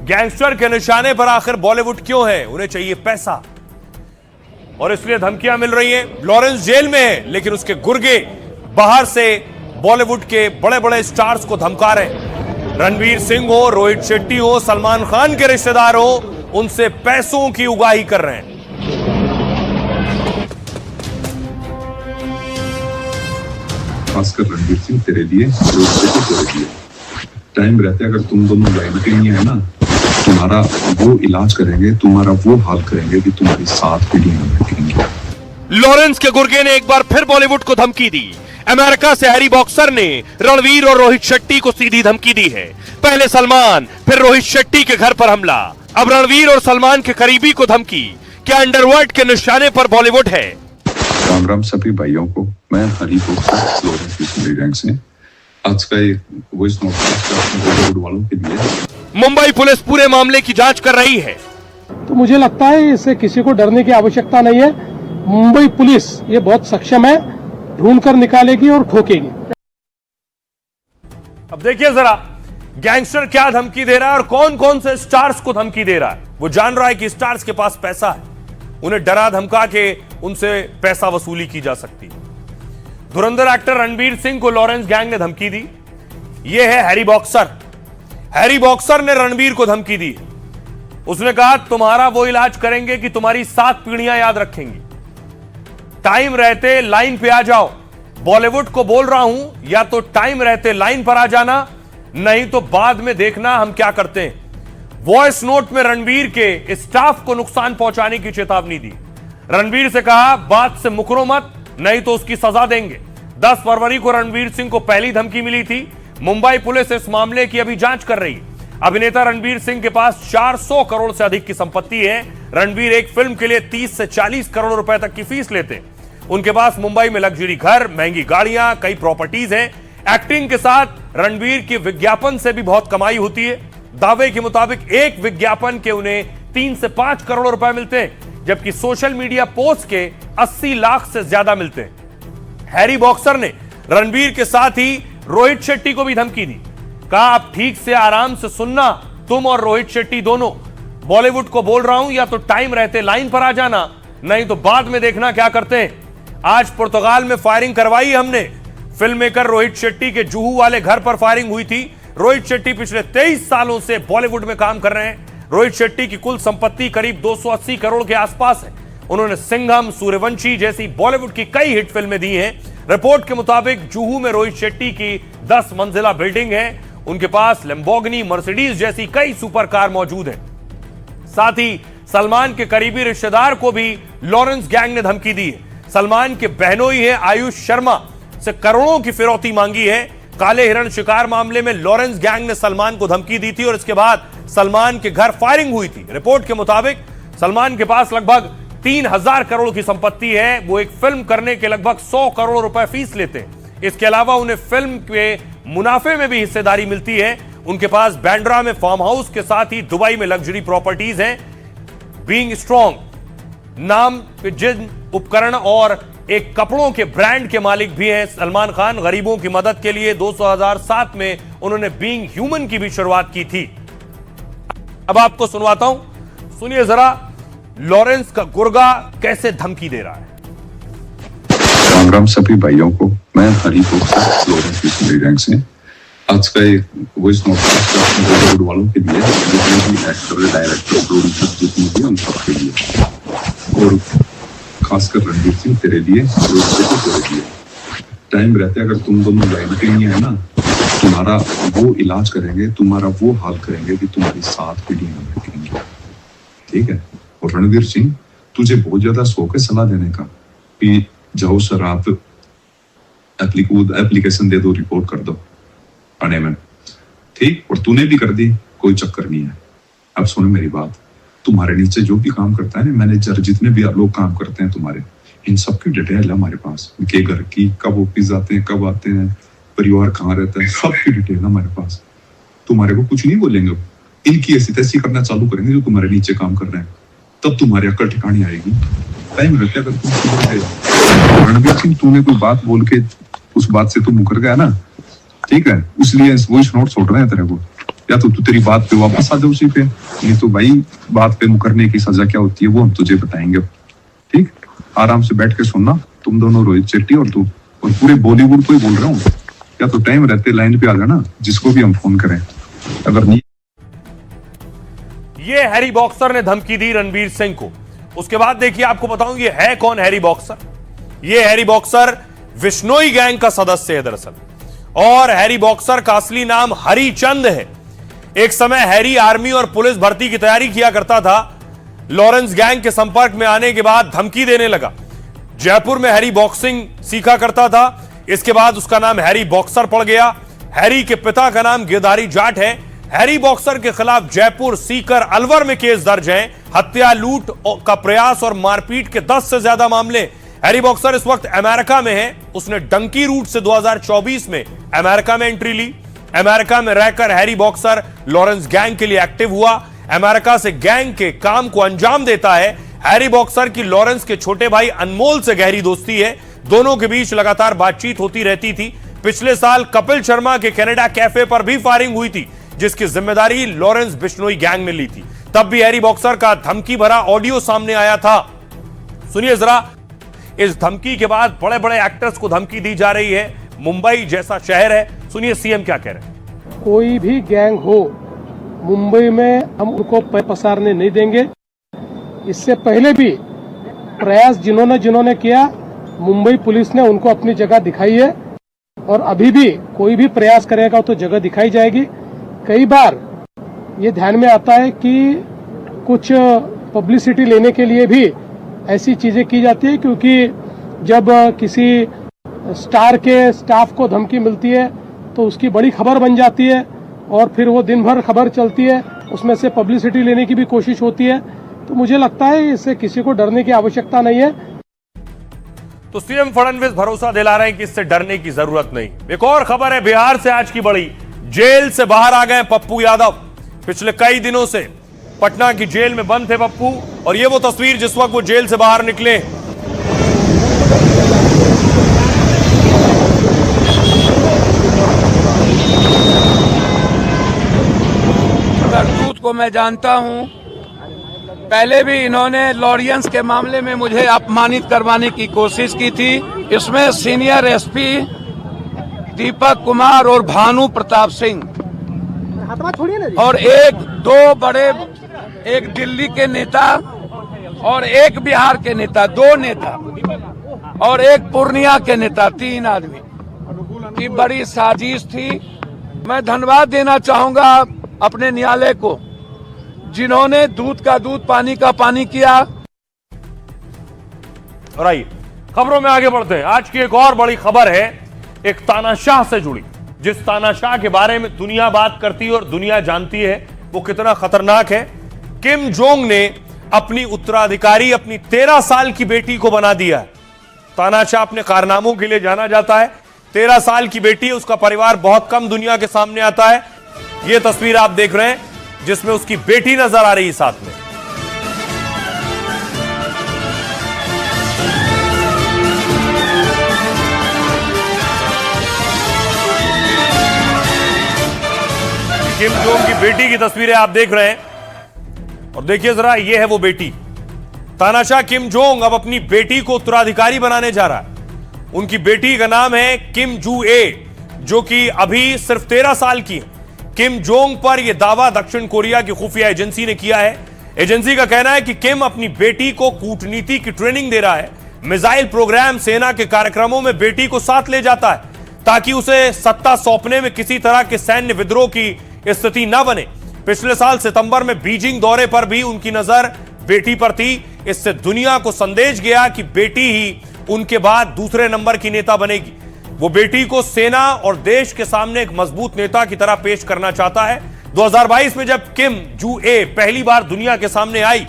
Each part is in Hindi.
गैंगस्टर के निशाने पर आखिर बॉलीवुड क्यों है? उन्हें चाहिए पैसा और इसलिए धमकियां मिल रही हैं। लॉरेंस जेल में है लेकिन उसके गुर्गे बाहर से बॉलीवुड के बड़े बड़े स्टार्स को धमका रहे हैं। रणवीर सिंह हो, रोहित शेट्टी हो, सलमान खान के रिश्तेदार हो, उनसे पैसों की उगाही कर रहे हैं। खासकर रणवीर सिंह तेरे लिए, रोहित शेट्टी तेरे लिए। टाइम रहते अगर तुम दोनों लाइन पे नहीं है ना, तुम्हारा वो इलाज करेंगे, तुम्हारा वो हाल करेंगे कि तुम्हारी 7 पीढ़ियां बैठेंगी। लॉरेंस के गुर्गे ने एक बार फिर बॉलीवुड को धमकी दी। अमेरिका से हैरी बॉक्सर ने रणवीर और रोहित शेट्टी को सीधी धमकी दी है। पहले सलमान, फिर रोहित शेट्टी के घर पर हमला, अब रणवीर और सलमान के करीबी को धमकी। क्या अंडरवर्ल्ड के निशाने पर बॉलीवुड है? राम राम सभी भाइयों को। मैं हरी बॉक्सर लॉरेंस गैंग से आज का एक वॉइस नोट बॉलीवुड वालों के लिए। मुंबई पुलिस पूरे मामले की जांच कर रही है। तो मुझे लगता है इससे किसी को डरने की आवश्यकता नहीं है। मुंबई पुलिस ये बहुत सक्षम है, ढूंढकर निकालेगी और ठोकेगी। अब देखिए जरा गैंगस्टर क्या धमकी दे रहा है और कौन कौन से स्टार्स को धमकी दे रहा है। वो जान रहा है कि स्टार्स के पास पैसा है, उन्हें डरा धमका के उनसे पैसा वसूली की जा सकती है। धुरंधर एक्टर रणवीर सिंह को लॉरेंस गैंग ने धमकी दी। यह है हैरी बॉक्सर। हैरी बॉक्सर ने रणवीर को धमकी दी। उसने कहा तुम्हारा वो इलाज करेंगे कि तुम्हारी 7 पीढ़ियां याद रखेंगी। टाइम रहते लाइन पे आ जाओ। बॉलीवुड को बोल रहा हूं, या तो टाइम रहते लाइन पर आ जाना, नहीं तो बाद में देखना हम क्या करते हैं। वॉइस नोट में रणवीर के स्टाफ को नुकसान पहुंचाने की चेतावनी दी। रणवीर से कहा बात से मुकरो मत, नहीं तो उसकी सजा देंगे। 10 फरवरी को रणवीर सिंह को पहली धमकी मिली थी। मुंबई पुलिस इस मामले की अभी जांच कर रही है। अभिनेता रणवीर सिंह के पास 400 करोड़ से अधिक की संपत्ति है। रणवीर एक फिल्म के लिए 30 से 40 करोड़ रुपए तक की फीस लेते हैं। उनके पास मुंबई में लग्जरी घर, महंगी गाड़ियां, कई प्रॉपर्टीज हैं। एक्टिंग के साथ रणवीर की विज्ञापन से भी बहुत कमाई होती है। दावे के मुताबिक एक विज्ञापन के उन्हें 3 से 5 करोड़ रुपए मिलते हैं, जबकि सोशल मीडिया पोस्ट के 80 लाख से ज्यादा मिलते हैं। हैरी बॉक्सर ने रणवीर के साथ ही रोहित शेट्टी को भी धमकी दी। कहा आप ठीक से आराम से सुनना, तुम और रोहित शेट्टी दोनों। बॉलीवुड को बोल रहा हूं, या तो टाइम रहते लाइन पर आ जाना, नहीं तो बाद में देखना क्या करते हैं। आज पुर्तगाल में फायरिंग करवाई हमने। फिल्म मेकर रोहित शेट्टी के जुहू वाले घर पर फायरिंग हुई थी। रोहित शेट्टी पिछले 23 सालों से बॉलीवुड में काम कर रहे हैं। रोहित शेट्टी की कुल संपत्ति करीब 280 करोड़ के आसपास है। उन्होंने सिंघम, सूर्यवंशी जैसी बॉलीवुड की कई हिट फिल्में दी हैं। रिपोर्ट के मुताबिक जुहू में रोहित शेट्टी की 10 मंजिला बिल्डिंग है। उनके पास लैम्बोर्गिनी, मर्सिडीज जैसी कई सुपर कार मौजूद हैं। साथ ही सलमान के करीबी रिश्तेदार को भी लॉरेंस गैंग ने धमकी दी है। सलमान के बहनोई है आयुष शर्मा से करोड़ों की फिरौती मांगी है। काले हिरण शिकार मामले में लॉरेंस गैंग ने सलमान को धमकी दी थी और इसके बाद सलमान के घर फायरिंग हुई थी। रिपोर्ट के मुताबिक सलमान के पास लगभग 3000 करोड़ की संपत्ति है। वो एक फिल्म करने के लगभग 100 करोड़ रुपए फीस लेते हैं। इसके अलावा उन्हें फिल्म के मुनाफे में भी हिस्सेदारी मिलती है। उनके पास बैंड्रा में फार्म हाउस के साथ ही दुबई में लग्जरी प्रॉपर्टीज हैं। बीइंग स्ट्रॉन्ग नाम पे जिन उपकरण और एक कपड़ों के ब्रांड के मालिक भी हैं। सलमान खान गरीबों की मदद के लिए 2007 में उन्होंने बीइंग ह्यूमन की भी शुरुआत की थी। अब आपको सुनवाता हूं, सुनिए जरा लॉरेंस का गुर्गा कैसे धमकी दे रहा है। राम राम सभी भाइयों को। मैं हरी बॉक्सर लॉरेंस गैंग से आज का एक वॉइस नोट बॉलीवुड वालों के लिए, एक्टर, डायरेक्टर, प्रोड्यूसर जितने भी उन सबके लिए, और खासकर रणवीर सिंह तेरे लिए, रोहित शेट्टी तेरे लिए। टाइम रहते अगर तुम दोनों लाइन पे नहीं है ना, तुम्हारा वो इलाज करेंगे, तुम्हारा वो हाल करेंगे कि तुम्हारी 7 पीढ़ियां बैठेंगी। ठीक है। और रणवीर सिंह, तुझे बहुत ज्यादा शौक है सलाह देने का कि जाओ सर आप एप्लीकेशन दे दो, रिपोर्ट कर दो थाने में। ठीक। और तूने भी कर दी, कोई चक्कर नहीं है। अब सुनो मेरी बात, तुम्हारे नीचे जो भी काम करता है ना, मैनेजर जितने भी लोग काम करते हैं तुम्हारे, इन सबकी डिटेल है हमारे पास। इनके घर की, कब ऑफिस जाते हैं, कब आते हैं, परिवार कहाँ रहता है, सबकी डिटेल है हमारे पास। तुम्हारे को कुछ नहीं बोलेंगे। इनकी ऐसी तैसी करना चालू करेंगे जो तुम्हारे नीचे काम कर रहे हैं, तब तुम्हारी अक्ल ठिकानी आएगी। टाइम रहता है अगर तुम रणवीर सिंह, तूने कोई बात बोल के उस बात से तू मुकर गया ना, ठीक है, इसलिए वॉइस नोट छोड़ रहे हैं तेरे को। या तो तू तेरी बात पे वापस आ जा उसी पे, नहीं तो भाई बात पे मुकरने की सजा क्या होती है वो हम तुझे बताएंगे। ठीक, आराम से बैठ के सुनना, तुम दोनों, रोहित शेट्टी और तू, और पूरे बॉलीवुड को ही बोल रहा हूँ, या तो टाइम रहते लाइन पे आ जाना, जिसको भी हम फोन करें। अगर नहीं, ये हैरी बॉक्सर ने धमकी दी रणवीर सिंह को। उसके बाद देखिए, आपको बताऊं ये है कौन हैरी बॉक्सर। ये हैरी बॉक्सर विश्नोई गैंग का सदस्य है दरअसल, और हैरी बॉक्सर का असली नाम हरिचंद है। एक समय हैरी आर्मी और पुलिस भर्ती की तैयारी किया करता था। लॉरेंस गैंग के संपर्क में आने के बाद धमकी देने लगा। जयपुर में हैरी बॉक्सिंग सीखा करता था। इसके बाद उसका नाम हैरी बॉक्सर पड़ गया। हैरी के पिता का नाम गिरधारी जाट है। हैरी बॉक्सर के खिलाफ जयपुर, सीकर, अलवर में केस दर्ज हैं। हत्या, लूट का प्रयास और मारपीट के 10 से ज्यादा मामले। हैरी बॉक्सर इस वक्त अमेरिका में है। उसने डंकी रूट से 2024 में अमेरिका में एंट्री ली। अमेरिका में रहकर हैरी बॉक्सर लॉरेंस गैंग के लिए एक्टिव हुआ। अमेरिका से गैंग के काम को अंजाम देता है। हैरी बॉक्सर की लॉरेंस के छोटे भाई अनमोल से गहरी दोस्ती है। दोनों के बीच लगातार बातचीत होती रहती थी। पिछले साल कपिल शर्मा के कनाडा कैफे पर भी फायरिंग हुई थी, जिसकी जिम्मेदारी लॉरेंस बिश्नोई गैंग ने ली थी। तब भी हैरी बॉक्सर का धमकी भरा ऑडियो सामने आया था। सुनिए जरा, इस धमकी के बाद बड़े बड़े एक्टर्स को धमकी दी जा रही है। मुंबई जैसा शहर है, सुनिए सीएम क्या कह रहे हैं। कोई भी गैंग हो, मुंबई में हम उनको पैर पसारने नहीं देंगे। इससे पहले भी प्रयास जिन्होंने किया, मुंबई पुलिस ने उनको अपनी जगह दिखाई है, और अभी भी कोई भी प्रयास करेगा तो जगह दिखाई जाएगी। कई बार ये ध्यान में आता है कि कुछ पब्लिसिटी लेने के लिए भी ऐसी चीजें की जाती है, क्योंकि जब किसी स्टार के स्टाफ को धमकी मिलती है तो उसकी बड़ी खबर बन जाती है, और फिर वो दिन भर खबर चलती है, उसमें से पब्लिसिटी लेने की भी कोशिश होती है। तो मुझे लगता है इससे किसी को डरने की आवश्यकता नहीं है। तो सीएम फडणवीस भरोसा दिला रहे हैं कि इससे डरने की जरूरत नहीं। एक और खबर है बिहार से आज की बड़ी। जेल से बाहर आ गए पप्पू यादव। पिछले कई दिनों से पटना की जेल में बंद थे पप्पू, और ये वो तस्वीर जिस वक्त वो जेल से बाहर निकले। करतूत को मैं जानता हूं। पहले भी इन्होंने लॉरियंस के मामले में मुझे अपमानित करवाने की कोशिश की थी। इसमें सीनियर एसपी दीपक कुमार और भानु प्रताप सिंह और दो बड़े, एक दिल्ली के नेता और एक बिहार के नेता, 2 नेता, और एक पूर्णिया के नेता, 3 आदमी की बड़ी साजिश थी। मैं धन्यवाद देना चाहूंगा अपने न्यायालय को, जिन्होंने दूध का दूध, पानी का पानी किया। और आइए खबरों में आगे बढ़ते हैं। आज की एक और बड़ी खबर है एक तानाशाह से जुड़ी। जिस तानाशाह के बारे में दुनिया बात करती है और दुनिया जानती है वो कितना खतरनाक है। किम जोंग ने अपनी उत्तराधिकारी अपनी 13 साल की बेटी को बना दिया है। तानाशाह अपने कारनामों के लिए जाना जाता है। 13 साल की बेटी है, उसका परिवार बहुत कम दुनिया के सामने आता है। यह तस्वीर आप देख रहे हैं जिसमें उसकी बेटी नजर आ रही है साथ में। किम जोंग की बेटी की तस्वीरें आप देख रहे हैं, और देखिए जरा, यह है वो बेटी। तानाशाह किम जोंग अब अपनी बेटी को उत्तराधिकारी बनाने जा रहा है। उनकी बेटी का नाम है किम जू ए, जो कि अभी सिर्फ 13 साल की है। किम जोंग पर यह दावा दक्षिण कोरिया की खुफिया एजेंसी ने किया है। एजेंसी का कहना है कि किम अपनी बेटी को कूटनीति की ट्रेनिंग दे रहा है। मिसाइल प्रोग्राम, सेना के कार्यक्रमों में बेटी को साथ ले जाता है ताकि उसे सत्ता सौंपने में किसी तरह के सैन्य विद्रोह की स्थिति न बने। पिछले साल सितंबर में बीजिंग दौरे पर भी उनकी नजर बेटी पर थी। इससे दुनिया को संदेश गया कि बेटी ही उनके बाद दूसरे नंबर की नेता बनेगी। वो बेटी को सेना और देश के सामने एक मजबूत नेता की तरह पेश करना चाहता है। 2022 में जब किम जू ए पहली बार दुनिया के सामने आई,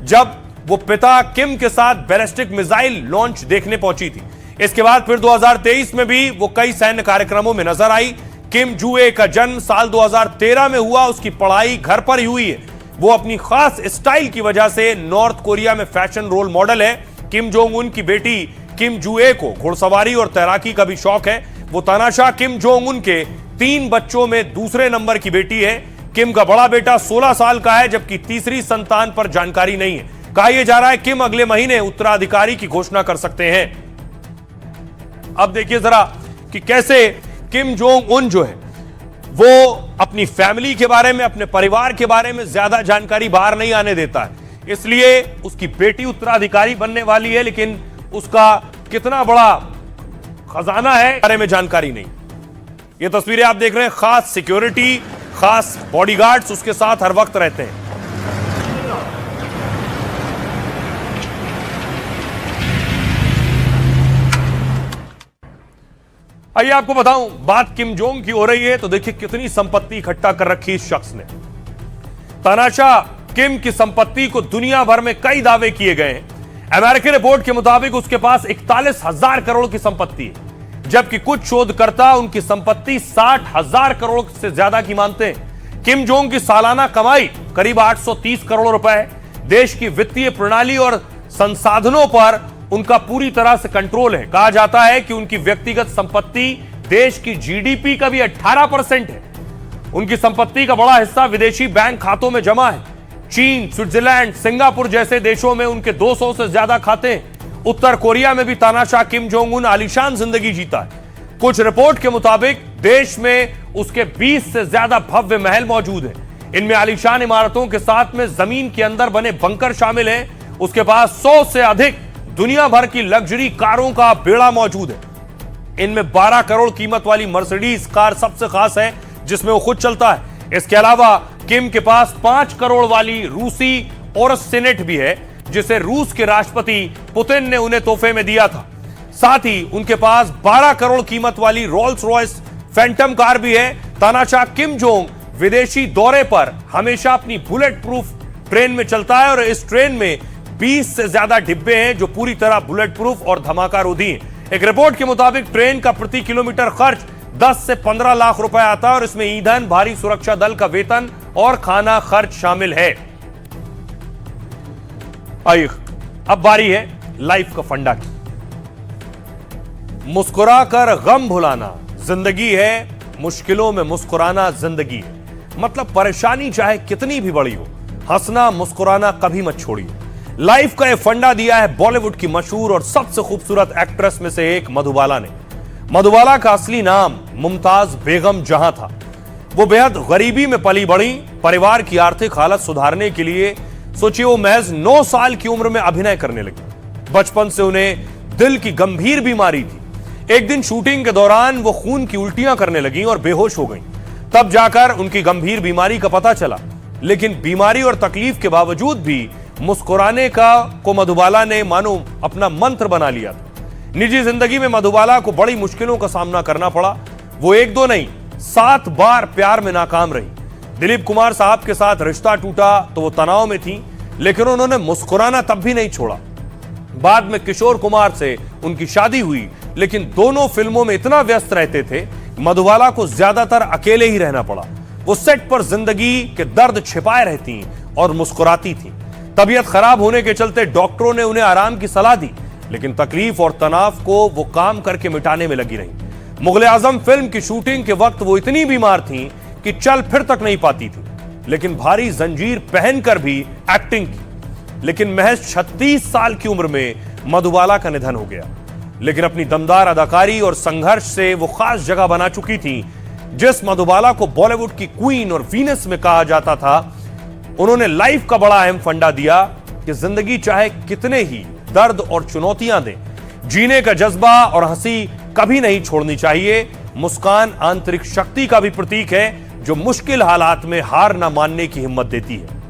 जब वो पिता किम के साथ बैलिस्टिक मिसाइल लॉन्च देखने पहुंची थी। इसके बाद फिर 2023 में भी वो कई सैन्य कार्यक्रमों में नजर आई। किम जू ए का जन्म साल 2013 में हुआ। उसकी पढ़ाई घर पर ही हुई है। वो अपनी खास स्टाइल की वजह से नॉर्थ कोरिया में फैशन रोल मॉडल है। किम जोंग उन की बेटी किम जू ए को घुड़सवारी और तैराकी का भी शौक है। वो तानाशाह किम जोंग उन के 3 बच्चों में दूसरे नंबर की बेटी है। किम का बड़ा बेटा 16 साल का है, जबकि तीसरी संतान पर जानकारी नहीं है। कहा यह जा रहा है किम अगले महीने उत्तराधिकारी की घोषणा कर सकते हैं। अब देखिए जरा कि कैसे किम जोंग उन जो है वो अपनी फैमिली के बारे में, अपने परिवार के बारे में ज्यादा जानकारी बाहर नहीं आने देता है। इसलिए उसकी बेटी उत्तराधिकारी बनने वाली है, लेकिन उसका कितना बड़ा खजाना है बारे में जानकारी नहीं। ये तस्वीरें आप देख रहे हैं, खास सिक्योरिटी, खास बॉडीगार्ड्स उसके साथ हर वक्त रहते हैं। आइए आपको बताऊं, बात किम जोंग की हो रही है तो देखिए कितनी संपत्ति इकट्ठा कर रखी इस शख्स ने। तानाशाह किम की संपत्ति को दुनिया भर में कई दावे किए गए हैं। अमेरिकी रिपोर्ट के मुताबिक उसके पास 41,000 करोड़ की संपत्ति है, जबकि कुछ शोधकर्ता उनकी संपत्ति 60,000 करोड़ से ज्यादा की मानते हैं। किम जोंग की सालाना कमाई करीब 830 करोड़ रुपए है। देश की वित्तीय प्रणाली और संसाधनों पर उनका पूरी तरह से कंट्रोल है। कहा जाता है कि उनकी व्यक्तिगत संपत्ति देश की जीडीपी का भी 18% है। उनकी संपत्ति का बड़ा हिस्सा विदेशी बैंक खातों में जमा है। चीन, स्विट्जरलैंड, सिंगापुर जैसे देशों में उनके 200 से ज्यादा खाते हैं। उत्तर कोरिया में भी तानाशाह किम जोंग उन आलीशान जिंदगी जीता है। कुछ रिपोर्ट के मुताबिक देश में उसके 20 से ज्यादा भव्य महल मौजूद हैं। इनमें आलीशान इमारतों के साथ में जमीन के अंदर बने बंकर शामिल हैं। उसके पास 100 से अधिक दुनिया भर की लग्जरी कारों का बेड़ा मौजूद है। इनमें 12 करोड़ कीमत वाली मर्सिडीज कार सबसे खास है, जिसमें वो खुद चलता है। इसके अलावा किम के पास 5 करोड़ वाली रूसी और सीनेट भी है, जिसे रूस के राष्ट्रपति पुतिन ने उन्हें तोहफे में दिया था। साथ ही उनके पास 12 करोड़ कीमत वाली रोल्स रॉयस फैंटम कार भी है। तानाशाह किम जोंग विदेशी दौरे पर हमेशा अपनी बुलेट प्रूफ ट्रेन में चलता है और इस ट्रेन में 20 से ज्यादा डिब्बे हैं जो पूरी तरह बुलेट प्रूफ और धमाका रोधी हैं। एक रिपोर्ट के मुताबिक ट्रेन का प्रति किलोमीटर खर्च 10 से 15 लाख रुपए आता है और इसमें ईंधन, भारी सुरक्षा दल का वेतन और खाना खर्च शामिल है। आइए अब बारी है लाइफ का फंडा की। मुस्कुराकर गम भुलाना जिंदगी है, मुश्किलों में मुस्कुराना जिंदगी है। मतलब परेशानी चाहे कितनी भी बड़ी हो, हंसना मुस्कुराना कभी मत छोड़िए। लाइफ का यह फंडा दिया है बॉलीवुड की मशहूर और सबसे खूबसूरत एक्ट्रेस में से एक मधुबाला ने। मधुबाला का असली नाम मुमताज बेगम जहां था। वो बेहद गरीबी में पली बड़ी। परिवार की आर्थिक हालत सुधारने के लिए सोचिए वो महज 9 साल की उम्र में अभिनय करने लगी। बचपन से उन्हें दिल की गंभीर बीमारी थी। एक दिन शूटिंग के दौरान वो खून की उल्टियां करने लगी और बेहोश हो गई। तब जाकर उनकी गंभीर बीमारी का पता चला, लेकिन बीमारी और तकलीफ के बावजूद भी मुस्कुराने को मधुबाला ने मानो अपना मंत्र बना लिया था। निजी जिंदगी में मधुबाला को बड़ी मुश्किलों का सामना करना पड़ा। वो 1-2 नहीं 7 बार प्यार में नाकाम रही। दिलीप कुमार साहब के साथ रिश्ता टूटा तो वो तनाव में थी, लेकिन उन्होंने मुस्कुराना तब भी नहीं छोड़ा। बाद में किशोर कुमार से उनकी शादी हुई, लेकिन दोनों फिल्मों में इतना व्यस्त रहते थे मधुबाला को ज्यादातर अकेले ही रहना पड़ा। वो सेट पर जिंदगी के दर्द छिपाए रहती और मुस्कुराती थी। तबीयत खराब होने के चलते डॉक्टरों ने उन्हें आराम की सलाह दी, लेकिन तकलीफ और तनाव को वो काम करके मिटाने में लगी रही। मुगले आजम फिल्म की शूटिंग के वक्त वो इतनी बीमार थी कि चल फिर तक नहीं पाती थी, लेकिन भारी जंजीर पहनकर भी एक्टिंग की। लेकिन महज 36 साल की उम्र में मधुबाला का निधन हो गया। लेकिन अपनी दमदार अदाकारी और संघर्ष से वो खास जगह बना चुकी थी। जिस मधुबाला को बॉलीवुड की क्वीन और वीनस में कहा जाता था, उन्होंने लाइफ का बड़ा अहम फंडा दिया कि जिंदगी चाहे कितने ही दर्द और चुनौतियां दे, जीने का जज्बा और हंसी कभी नहीं छोड़नी चाहिए। मुस्कान आंतरिक शक्ति का भी प्रतीक है जो मुश्किल हालात में हार ना मानने की हिम्मत देती है।